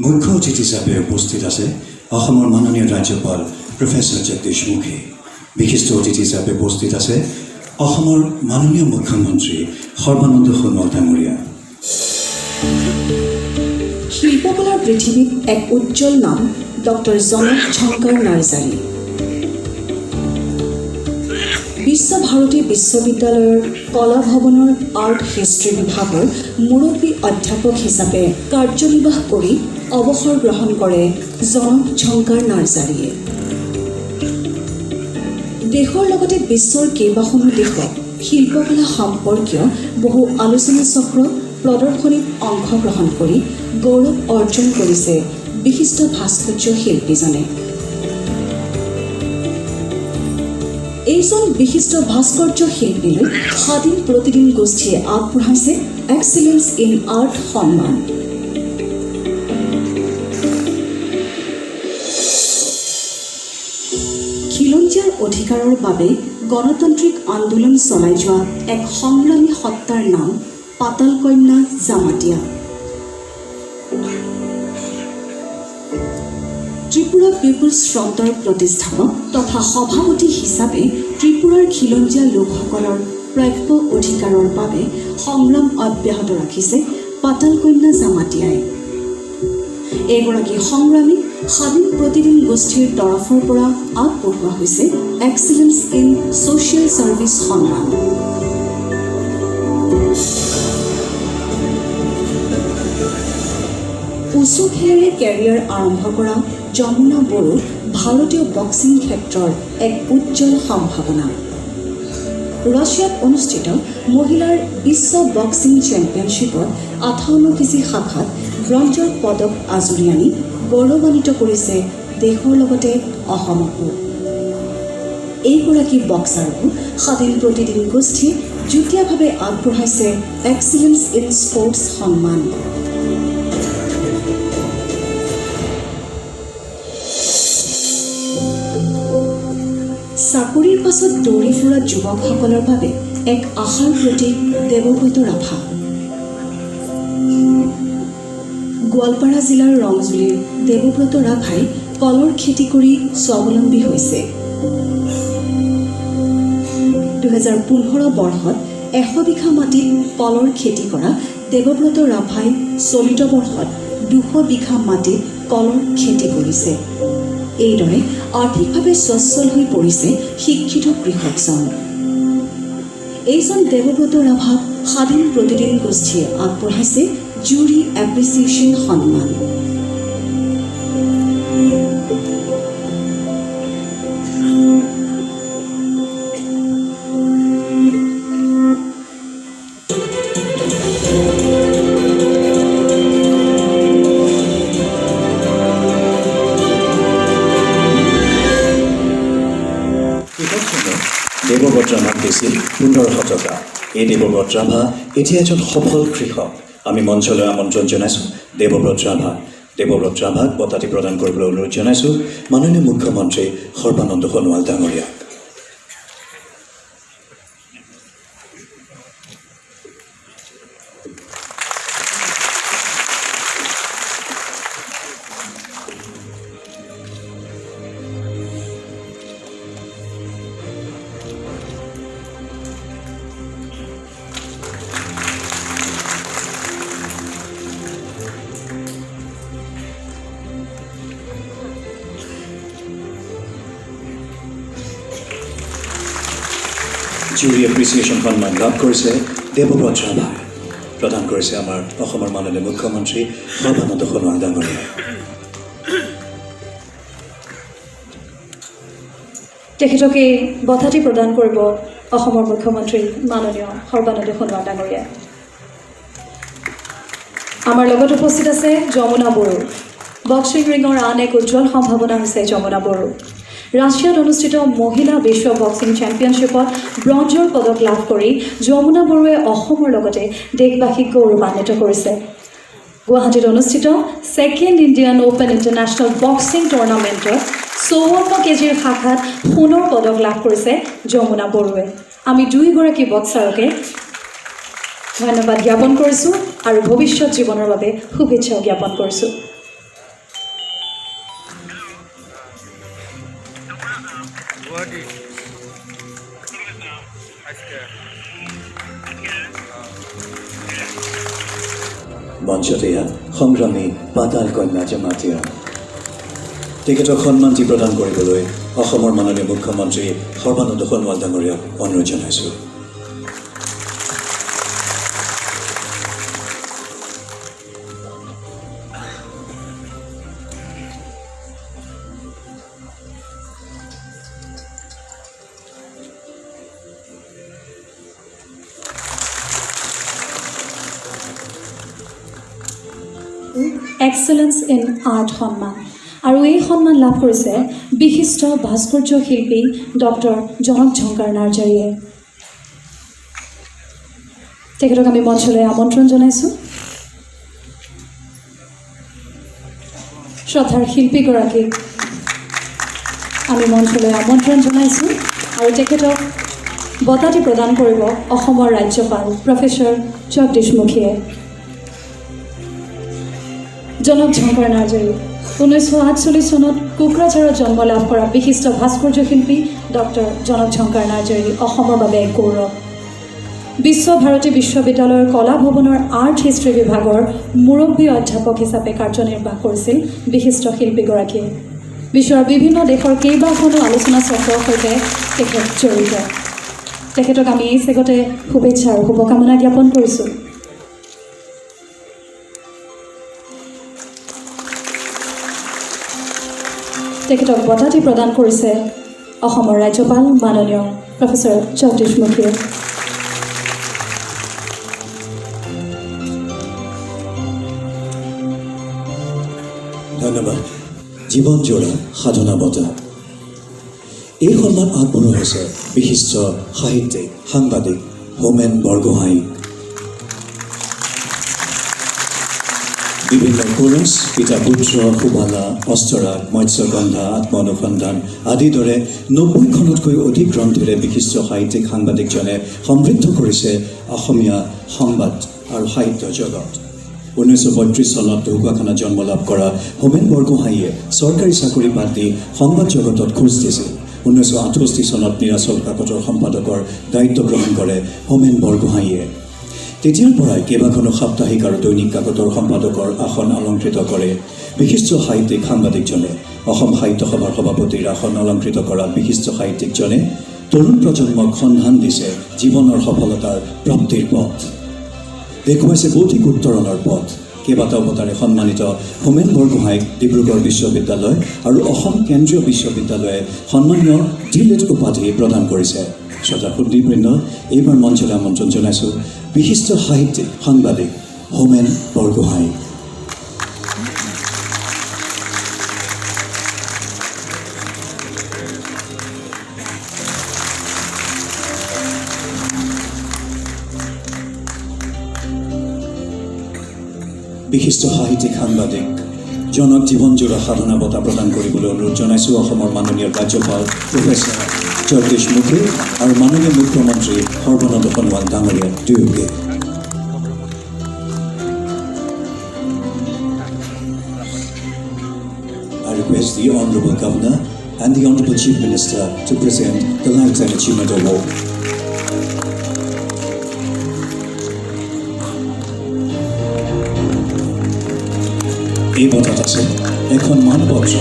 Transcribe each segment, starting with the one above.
মুখ্য অতিথি হিচাপে উপস্থিত আছে অসমৰ মাননীয় ৰাজ্যপাল প্ৰফেসৰ জগদীশ মুখী। বিশিষ্ট অতিথি হিচাপে উপস্থিত আছে অসমৰ মাননীয় মুখ্যমন্ত্ৰী সৰ্বানন্দ সোণোৱাল ডাঙৰীয়া। শিল্পকলাৰ পৃথিৱীত এক উজ্জ্বল নাম ডক্টৰ জনক ঝংকাৰ নাৰ্জাৰী। বিশ্বভাৰতী বিশ্ববিদ্যালয়ৰ কলা ভৱনৰ আৰ্ট হিষ্ট্ৰী বিভাগৰ মুৰব্বী অধ্যাপক হিচাপে কাৰ্যনিৰ্বাহ কৰি অৱসৰ গ্ৰহণ কৰে জনক ঝংকাৰ নাৰ্জাৰীয়ে। দেশৰ লগতে বিশ্বৰ কেইবাখনো দেশত শিল্পকলা সম্পৰ্কীয় বহু আলোচনা চক্ৰ প্ৰদৰ্শনীত অংশগ্ৰহণ কৰি গৌৰৱ অৰ্জন কৰিছে বিশিষ্ট ভাস্কৰ্য শিল্পীজনে। এইজন বিশিষ্ট ভাস্কৰ্য শিল্পীলৈ স্বাধীন প্ৰতিদিন গোষ্ঠীয়ে আগবঢ়াইছে এক্সিলেন্স ইন আৰ্ট সন্মান। খিলঞ্জীয়াৰ অধিকাৰৰ বাবে গণতান্ত্ৰিক আন্দোলন চলাই যোৱা এক সংগ্ৰামী সত্তাৰ নাম পাতাল কন্যা জামাতিয়া। ত্ৰিপুৰা পিপুলছ ফ্ৰণ্টৰ প্ৰতিষ্ঠাপক তথা সভাপতি হিচাপে ত্ৰিপুৰাৰ খিলঞ্জীয়া লোকসকলৰ প্ৰাপ্য অধিকাৰৰ বাবে সংগ্ৰাম অব্যাহত ৰাখিছে পাতাল কন্যা জামাতিয়াই। এইগৰাকী সংগ্ৰামীক স্বাধীন প্ৰতিদিন গোষ্ঠীৰ তৰফৰ পৰা আগবঢ়োৱা হৈছে এক্সিলেন্স ইন ছ'চিয়েল ছাৰ্ভিচ সন্মান। উচু খেলেৰে কেৰিয়াৰ আৰম্ভ কৰা যমুনা বড়ো ভাৰতীয় বক্সিং ক্ষেত্ৰৰ এক উজ্জ্বল সম্ভাৱনা। ৰাছিয়াত অনুষ্ঠিত মহিলাৰ বিশ্ব বক্সিং চেম্পিয়নশ্বিপত 58 কেজি শাখাত ব্ৰঞ্জৰ পদক আজুৰি আনি গৌৰৱান্বিত কৰিছে দেশৰ লগতে অসমকো। এইগৰাকী বক্সাৰকো স্বাধীন প্ৰতিদিন গোষ্ঠীয়ে যুটীয়াভাৱে আগবঢ়াইছে এক্সিলেন্স ইন স্পৰ্টছ সন্মান। চাকৰিৰ পাছত দৌৰি ফুৰা যুৱকসকলৰ বাবে এক আশাৰ প্ৰতীক দেৱব্ৰত ৰাভা। গোৱালপাৰা জিলাৰ ৰংজুলিৰ দেৱব্ৰত ৰাভাই কলৰ খেতি কৰি স্বাৱলম্বী হৈছে। 2015 বৰ্ষত 100 বিঘা মাটিত কলৰ খেতি কৰা দেৱব্ৰত ৰাভাই চলিত বৰ্ষত 200 বিঘা মাটিত কলৰ খেতি কৰিছে। এইদৰে আৰ্থিকভাৱে স্বচ্ছল হৈ পৰিছে শিক্ষিত কৃষকজন। এইজন দেৱব্ৰত ৰাভাক স্বাধীন প্ৰতিদিন গোষ্ঠীয়ে আগবঢ়াইছে জুৰি এপ্ৰিচিয়েশ্যন সন্মান। দেৱব্ৰত ৰাভাক দিছিল 1500 টকা। এই দেৱব্ৰত ৰাভা এতিয়া এজন সফল কৃষক। আমি মঞ্চলৈ আমন্ত্ৰণ জনাইছোঁ দেৱব্ৰত ৰাভা। দেৱব্ৰত ৰাভাক বঁটাটি প্ৰদান কৰিবলৈ অনুৰোধ জনাইছোঁ মাননীয় মুখ্যমন্ত্ৰী সৰ্বানন্দ সোণোৱাল ডাঙৰীয়াক। জুৰি এপ্ৰিচিয়েশ্যন সন্মান লাভ কৰিছে দেৱব্ৰত ৰাভাই। প্ৰদান কৰিছে আমাৰ অসমৰ মাননীয় মুখ্যমন্ত্ৰী সৰ্বানন্দ সোণোৱাল ডাঙৰীয়াই। তেখেতকে বঁটাটি প্ৰদান কৰিব অসমৰ মুখ্যমন্ত্ৰী মাননীয় সৰ্বানন্দ সোণোৱাল ডাঙৰীয়াই। আমাৰ লগত উপস্থিত আছে যমুনা বড়ো। বক্সিং ৰিঙৰ আন এক উজ্জ্বল সম্ভাৱনা হৈছে যমুনা বড়ো। ৰাছিয়াত অনুষ্ঠিত মহিলা বিশ্ব বক্সিং চেম্পিয়নশ্বিপত ব্ৰঞ্জৰ পদক লাভ কৰি যমুনা বড়োৱে অসমৰ লগতে দেশবাসীক গৌৰৱান্বিত কৰিছে। গুৱাহাটীত অনুষ্ঠিত second Indian open international boxing টুৰ্ণামেণ্টত 54 কেজিৰ শাখাত সোণৰ পদক লাভ কৰিছে যমুনা বড়োৱে। আমি দুয়োগৰাকী বক্সাৰকে ধন্যবাদ জ্ঞাপন কৰিছোঁ আৰু ভৱিষ্যত জীৱনৰ বাবে শুভেচ্ছাও জ্ঞাপন কৰিছোঁ। তাৰপিছতে এয়া সংগ্ৰামী পাতাল কন্যা জমাতিয়া তেখেতক সন্মানটি প্ৰদান কৰিবলৈ অসমৰ মাননীয় মুখ্যমন্ত্ৰী সৰ্বানন্দ সোণোৱাল ডাঙৰীয়াক অনুৰোধ জনাইছোঁ। এক্সেলেন্স ইন আৰ্ট সন্মান আৰু এই সন্মান লাভ কৰিছে বিশিষ্ট ভাস্কৰ্য শিল্পী ডক্টৰ জনক ঝংকাৰ নাৰ্জাৰীয়ে। তেখেতক আমি মঞ্চলৈ আমন্ত্ৰণ জনাইছোঁ। শ্ৰদ্ধাৰ শিল্পীগৰাকীক আমি মঞ্চলৈ আমন্ত্ৰণ জনাইছোঁ আৰু তেখেতক বঁটাটি প্ৰদান কৰিব অসমৰ ৰাজ্যপাল প্ৰফেচৰ জগদীশ মুখীয়ে। জনক ঝংকাৰ নাৰ্জাৰী 1948 চনত কোকৰাঝাৰত জন্ম লাভ কৰা বিশিষ্ট ভাস্কৰ্য শিল্পী ডক্টৰ জনক ঝংকাৰ নাৰ্জাৰী অসমৰ বাবে এক গৌৰৱ। বিশ্বভাৰতী বিশ্ববিদ্যালয়ৰ কলা ভৱনৰ আৰ্ট হিষ্ট্ৰী বিভাগৰ মুৰব্বী অধ্যাপক হিচাপে কাৰ্যনিৰ্বাহ কৰিছিল বিশিষ্ট শিল্পীগৰাকীয়ে। বিশ্বৰ বিভিন্ন দেশৰ কেইবাখনো আলোচনা চক্ৰৰ সৈতে তেখেত জড়িত। তেখেতক আমি এই চেগতে শুভেচ্ছা আৰু শুভকামনা জ্ঞাপন কৰিছোঁ। তেখেতক বঁটাটি প্ৰদান কৰিছে অসমৰ ৰাজ্যপাল মাননীয় প্ৰফেচৰ জগদীশ মুখীয়ে। ধন্যবাদ। জীৱনজোৰা সাধনা বঁটা এই সন্মান আগবঢ়োৱা হৈছে বিশিষ্ট সাহিত্যিক সাংবাদিক হোমেন বৰগোহাঁই। বিভিন্ন কোৰাছ পিতা পুত্ৰ সুবালা অস্তৰাগ মৎস্যগন্ধা আত্ম অনুসন্ধান আদিৰ দৰে 90খনতকৈ অধিক গ্ৰন্থেৰে বিশিষ্ট সাহিত্যিক সাংবাদিকজনে সমৃদ্ধ কৰিছে অসমীয়া সংবাদ আৰু সাহিত্য জগত। 1932 চনত ঢকুৱাখানাত জন্ম লাভ কৰা হোমেন বৰগোহাঁইয়ে চৰকাৰী চাকৰি বাদ দি সংবাদ জগতত খোজ দিছিল। 1968 চনত নীৰাচল কাকতৰ সম্পাদকৰ দায়িত্ব গ্ৰহণ কৰে হোমেন বৰগোহাঁইয়ে। তেতিয়াৰ পৰাই কেইবাখনো সাপ্তাহিক আৰু দৈনিক কাকতৰ সম্পাদকৰ আসন অলংকৃত কৰে বিশিষ্ট সাহিত্যিক সাংবাদিকজনে। অসম সাহিত্য সভাৰ সভাপতিৰ আসন অলংকৃত কৰা বিশিষ্ট সাহিত্যিকজনে তৰুণ প্ৰজন্মক সন্ধান দিছে জীৱনৰ সফলতাৰ প্ৰাপ্তিৰ পথ, দেখুৱাইছে বৌদ্ধিক উত্তৰণৰ পথ। কেইবাটাও বঁটাৰে সন্মানিত হোমেন বৰগোহাঁইক ডিব্ৰুগড় বিশ্ববিদ্যালয় আৰু অসম কেন্দ্ৰীয় বিশ্ববিদ্যালয়ে সন্মানীয় ডিলিট উপাধি প্ৰদান কৰিছে। শ্ৰোতা সুধীবৃন্দ, এইবাৰ মঞ্চলৈ আমন্ত্ৰণ জনাইছোঁ বিশিষ্ট সাহিত্যিক সাংবাদিক হোমেন বৰগোহাঁই। বিশিষ্ট সাহিত্যিক সাংবাদিক জনক জীৱনজোৰা সাধনা বঁটা প্ৰদান কৰিবলৈ অনুৰোধ জনাইছোঁ অসমৰ মাননীয় ৰাজ্যপাল প্ৰফেচৰ জগদীশ মুখী আৰু মাননীয় মুখ্যমন্ত্ৰী সৰ্বানন্দ সোণোৱাল ডাঙৰীয়া দুয়োকে। I request the Honorable Governor and the Honorable Chief Minister to present the Lifetime Achievement Award. এই বঁটাত আছে এখন মানপত্ৰ,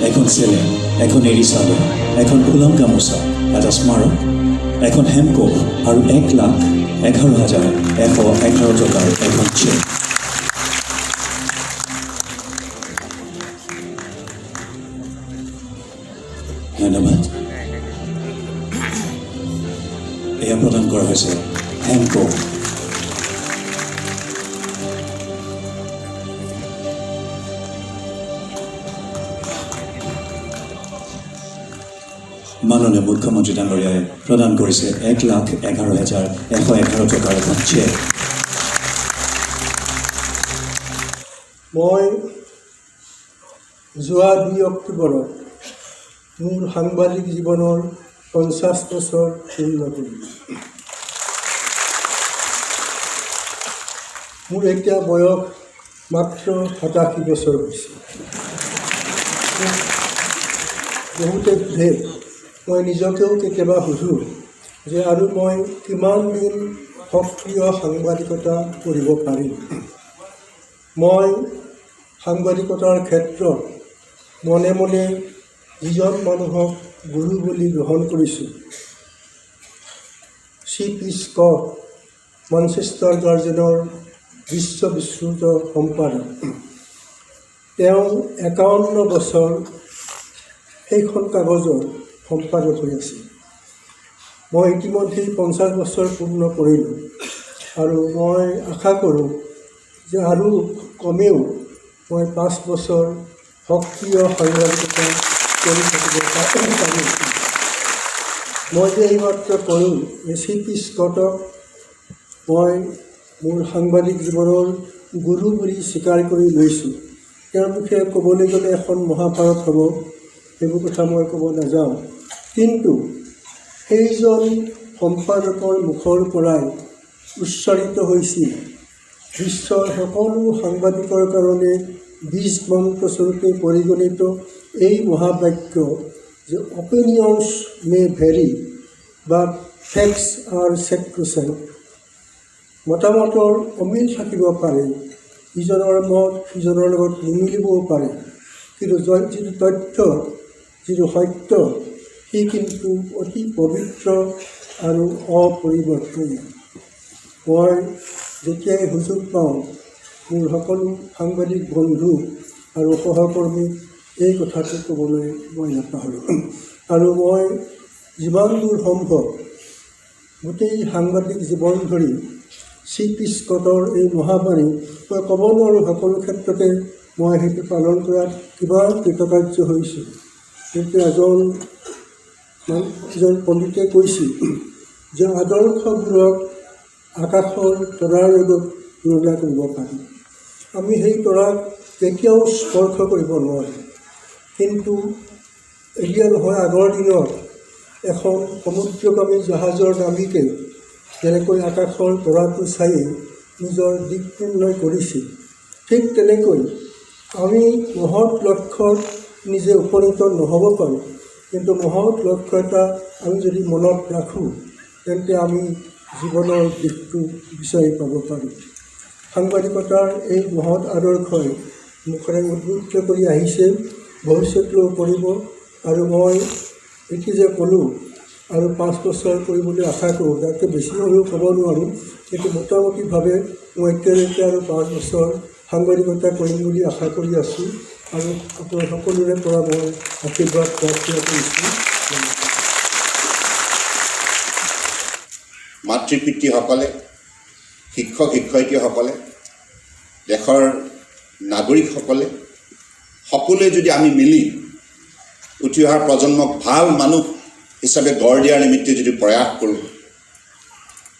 এখন চেলেং, এখন এৰী চাদৰ, এখন ফুলাম গামোচা, এটা স্মাৰক, এখন হেমকোষ আৰু 1,11,111 টকাৰ এখন চেক। ধন্যবাদ। এয়া প্ৰদান কৰা হৈছে হেমকোষ। মাননীয় মুখ্যমন্ত্ৰী ডাঙৰীয়াই প্ৰদান কৰিছে 1,11,111 টকাৰ এখন চেক। মই যোৱা 2 অক্টোবৰত মোৰ সাংবাদিক জীৱনৰ 50 বছৰ পূৰ্ণ কৰিলোঁ। মোৰ এতিয়া বয়স মাত্ৰ 87 বছৰ হৈছে। বহুতে সোধে, মই নিজকেও কেতিয়াবা সোধোঁ যে আৰু মই কিমান দিন সক্ৰিয় সাংবাদিকতা কৰিব পাৰিম। মই সাংবাদিকতাৰ ক্ষেত্ৰত মনে মনে যিজন মানুহক গুৰু বুলি গ্ৰহণ কৰিছোঁ, C.P. স্কট, মানচেষ্টাৰ গাৰ্জেনৰ বিশ্ববিশ্ৰুত সম্পাদক। তেওঁ 51 বছৰ সেইখন কাগজৰ সম্পাদক হৈ আছে। মই ইতিমধ্যেই 50 বছৰ পূৰ্ণ কৰিলোঁ আৰু মই আশা কৰোঁ যে আৰু কমেও মই 5 বছৰ সক্ৰিয় সাংবাদিকতা কৰি থাকিব পাৰিম। মই যে এইমাত্ৰ কৰোঁ যে C.P. স্কটক মই মোৰ সাংবাদিক জীৱনৰ গুৰু বুলি স্বীকাৰ কৰি লৈছোঁ। তেওঁৰ বিষয়ে ক'বলৈ গ'লে এখন মহাভাৰত হ'ব, সেইবোৰ কথা মই ক'ব নাযাওঁ। কিন্তু সেইজন সম্পাদকৰ মুখৰ পৰাই উচ্চাৰিত হৈছিল বিশ্বৰ সকলো সাংবাদিকৰ কাৰণে বীজ মন্ত্ৰস্বৰূপে পৰিগণিত এই মহাবাক্য যে অপিনিয়নছ মে ভেৰি বাট ফেক্টছ আৰ ছেক্ৰোচেণ্ট। মতামতৰ অমিল থাকিব পাৰে, ইজনৰ মত সিজনৰ লগত নিমিলিবও পাৰে, কিন্তু যিটো তথ্য, যিটো সত্য, সি কিন্তু অতি পবিত্ৰ আৰু অপৰিৱৰ্তনীয়। মই যেতিয়াই সুযোগ পাওঁ মোৰ সকলো সাংবাদিক বন্ধু আৰু সহকৰ্মীক এই কথাটো ক'বলৈ মই নাপাহৰোঁ। আৰু মই যিমান দূৰ সম্ভৱ গোটেই সাংবাদিক জীৱন ধৰি C.P. স্কটৰ এই মহাবাণী মই ক'ব নোৱাৰোঁ সকলো ক্ষেত্ৰতে মই সেইটো পালন কৰাত কিবা কৃতকাৰ্য হৈছোঁ। কিন্তু এজন পণ্ডিতে কৈছিল যে আদৰ্শবোৰক আকাশৰ তৰাৰ লগত তুলনা কৰিব পাৰি। আমি সেই তৰাক কেতিয়াও স্পৰ্শ কৰিব নোৱাৰোঁ। কিন্তু এতিয়া নহয়, আগৰ দিনত এখন সমুদ্ৰগামী জাহাজৰ নাবিকে যেনেকৈ আকাশৰ তৰাটো চাই নিজৰ দিশ নিৰ্ণয় কৰিছিল, ঠিক তেনেকৈ আমি মহৎ লক্ষ্যত নিজে উপনীত নহ'ব পাৰোঁ, কিন্তু মহৎ লক্ষ্য এটা আমি যদি মনত ৰাখোঁ তেন্তে আমি জীৱনৰ দিশটো বিচাৰি পাব পাৰোঁ। সাংবাদিকতাৰ এই মহৎ আদৰ্শই মুখেৰে উদ্বুদ্ধ কৰি আহিছে, ভৱিষ্যতলৈও কৰিব। আৰু মই এটি যে ক'লোঁ আৰু 5 বছৰ কৰিবলৈ আশা কৰোঁ, তাতকৈ বেছি হ'লেও ক'ব নোৱাৰোঁ, কিন্তু মোটামুটিভাৱে মই এতিয়ালৈকে আৰু 5 বছৰ সাংবাদিকতা কৰিম বুলি আশা কৰি আছোঁ আৰু আপোনাৰ সকলোৰে পৰা মই আশীৰ্বাদ প্ৰাৰ্থনা কৰিছোঁ। মাতৃ পিতৃসকলে, শিক্ষক শিক্ষয়িত্ৰীসকলে, দেশৰ নাগৰিকসকলে সকলোৱে যদি আমি মিলি উঠি অহা প্ৰজন্মক ভাল মানুহ হিচাপে গঢ় দিয়াৰ নিমিত্তে যদি প্ৰয়াস কৰোঁ,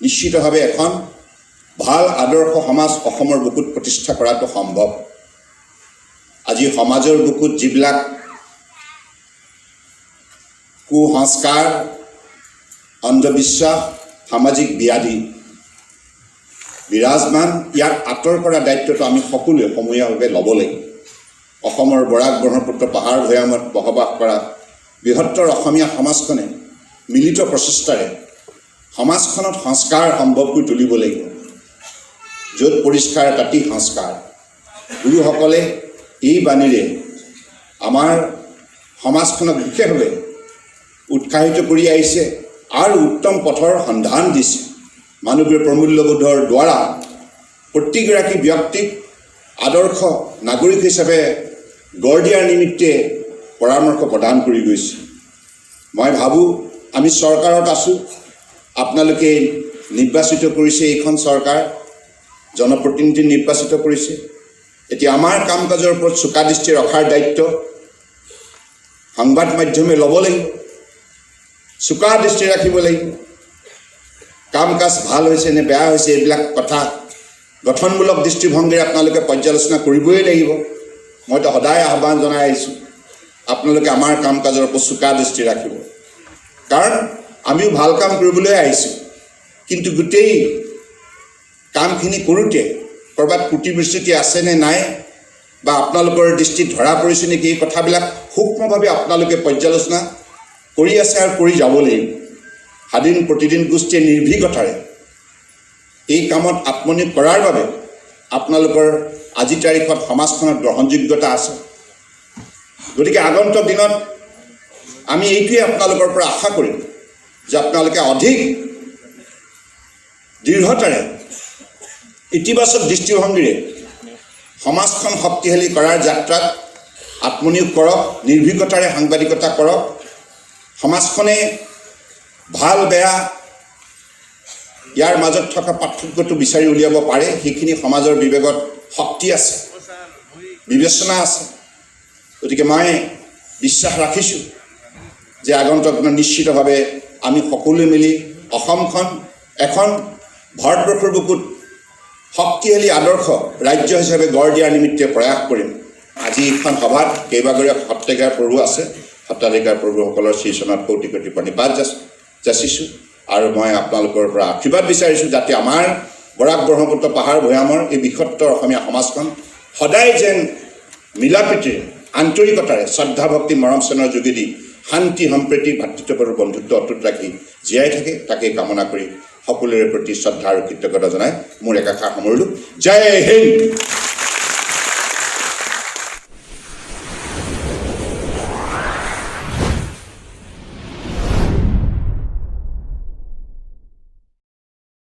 নিশ্চিতভাৱে এখন ভাল আদৰ্শ সমাজ অসমৰ বুকুত প্ৰতিষ্ঠা কৰাটো সম্ভৱ। আজি সমাজৰ বুকুত যিবিলাক কুসংস্কাৰ, অন্ধবিশ্বাস, সামাজিক ব্যাধি বিৰাজমান, ইয়াক আঁতৰ কৰা দায়িত্বটো আমি সকলোৱে সমূহীয়াভাৱে ল'ব লাগিব। অসমৰ বৰাক ব্ৰহ্মপুত্ৰ পাহাৰ ভৈয়ামত বসবাস কৰা বৃহত্তৰ অসমীয়া সমাজখনে মিলিত প্ৰচেষ্টাৰে সমাজখনত সংস্কাৰ সম্ভৱ কৰি তুলিব লাগিব। য'ত পৰিষ্কাৰ তাতেই সংস্কাৰ। গুৰুসকলে এই বাণীৰে আমাৰ সমাজখনক বিশেষভাৱে উৎসাহিত কৰি আহিছে আৰু উত্তম পথৰ সন্ধান দিছে। মানৱীয় প্ৰমূল্যবোধৰ দ্বাৰা প্ৰতিগৰাকী ব্যক্তিক আদৰ্শ নাগৰিক হিচাপে গঢ় দিয়াৰ নিমিত্তে পৰামৰ্শ প্ৰদান কৰি গৈছে। মই ভাবোঁ আমি চৰকাৰত আছোঁ, আপোনালোকে নিৰ্বাচিত কৰিছে, এইখন চৰকাৰ জনপ্ৰতিনিধি নিৰ্বাচিত কৰিছে। এতিয়া আমাৰ কাম কাজৰ ওপৰত চোকা দৃষ্টি ৰখাৰ দায়িত্ব সংবাদ মাধ্যমে ল'ব লাগিব, চোকা দৃষ্টি ৰাখিব লাগিব। কাম কাজ ভাল হৈছে নে বেয়া হৈছে এইবিলাক কথা গঠনমূলক দৃষ্টিভংগীৰে আপোনালোকে পৰ্যালোচনা কৰিবই লাগিব। মইতো সদায় আহ্বান জনাই আহিছোঁ, আপোনালোকে আমাৰ কাম কাজৰ ওপৰত চোকা দৃষ্টি ৰাখিব, কাৰণ আমিও ভাল কাম কৰিবলৈ আহিছোঁ। কিন্তু গোটেই কামখিনি কৰোঁতে ক'ৰবাত ত্ৰুটি বিচ্যুতি আছে নে নাই, বা আপোনালোকৰ দৃষ্টিত ধৰা পৰিছে নেকি, এই কথাবিলাক সূক্ষ্মভাৱে আপোনালোকে পৰ্যালোচনা কৰি আছে আৰু কৰি যাব লাগিব। স্বাধীন প্ৰতিদিন গোষ্ঠীয়ে নিৰ্ভীকতাৰে এই কামত আত্মনিয়োগ কৰাৰ বাবে আপোনালোকৰ আজিৰ তাৰিখত সমাজখনত গ্ৰহণযোগ্যতা আছে। গতিকে আগন্তুক দিনত আমি এইটোৱে আপোনালোকৰ পৰা আশা কৰিম যে আপোনালোকে অধিক দৃঢ়তাৰে ইতিবাচক দৃষ্টিভংগীৰে সমাজখন শক্তিশালী কৰাৰ যাত্ৰাত আত্মনিয়োগ কৰক, নিৰ্ভীকতাৰে সাংবাদিকতা কৰক। সমাজখনে ভাল বেয়া ইয়াৰ মাজত থকা পাৰ্থক্যটো বিচাৰি উলিয়াব পাৰে, সেইখিনি সমাজৰ বিবেকত শক্তি আছে, বিবেচনা আছে। গতিকে মই বিশ্বাস ৰাখিছোঁ যে আগন্তুক দিনত নিশ্চিতভাৱে আমি সকলোৱে মিলি অসমখন এখন ভাৰতবৰ্ষৰ বুকুত শক্তিশালী আদৰ্শ ৰাজ্য হিচাপে গঢ় দিয়াৰ নিমিত্তে প্ৰয়াস কৰিম। আজি এইখন সভাত কেইবাগৰীয়া সত্ৰাধিকাৰ প্ৰভু আছে। সত্ৰাধিকাৰ প্ৰভুসকলৰ শ্ৰীচৰণত কোটি কোটি প্ৰণিপাত যাচিছোঁ আৰু মই আপোনালোকৰ পৰা আশীৰ্বাদ বিচাৰিছোঁ যাতে আমাৰ বৰাক ব্ৰহ্মপুত্ৰ পাহাৰ ভৈয়ামৰ এই বৃহত্তৰ অসমীয়া সমাজখন সদায় যেন মিলাপ্ৰীতিৰে আন্তৰিকতাৰে শ্ৰদ্ধা ভক্তি মৰম চেনেহৰ যোগেদি শান্তি সম্প্ৰীতি ভাতৃত্ববোধৰ বন্ধুত্ব অটুট ৰাখি জীয়াই থাকে, তাকেই কামনা কৰি সকলোৰে প্ৰতি শ্ৰদ্ধা আৰু কৃতজ্ঞতা জনাই মোৰ একাষাৰ সামৰিলোঁ। জয় হিন্দ।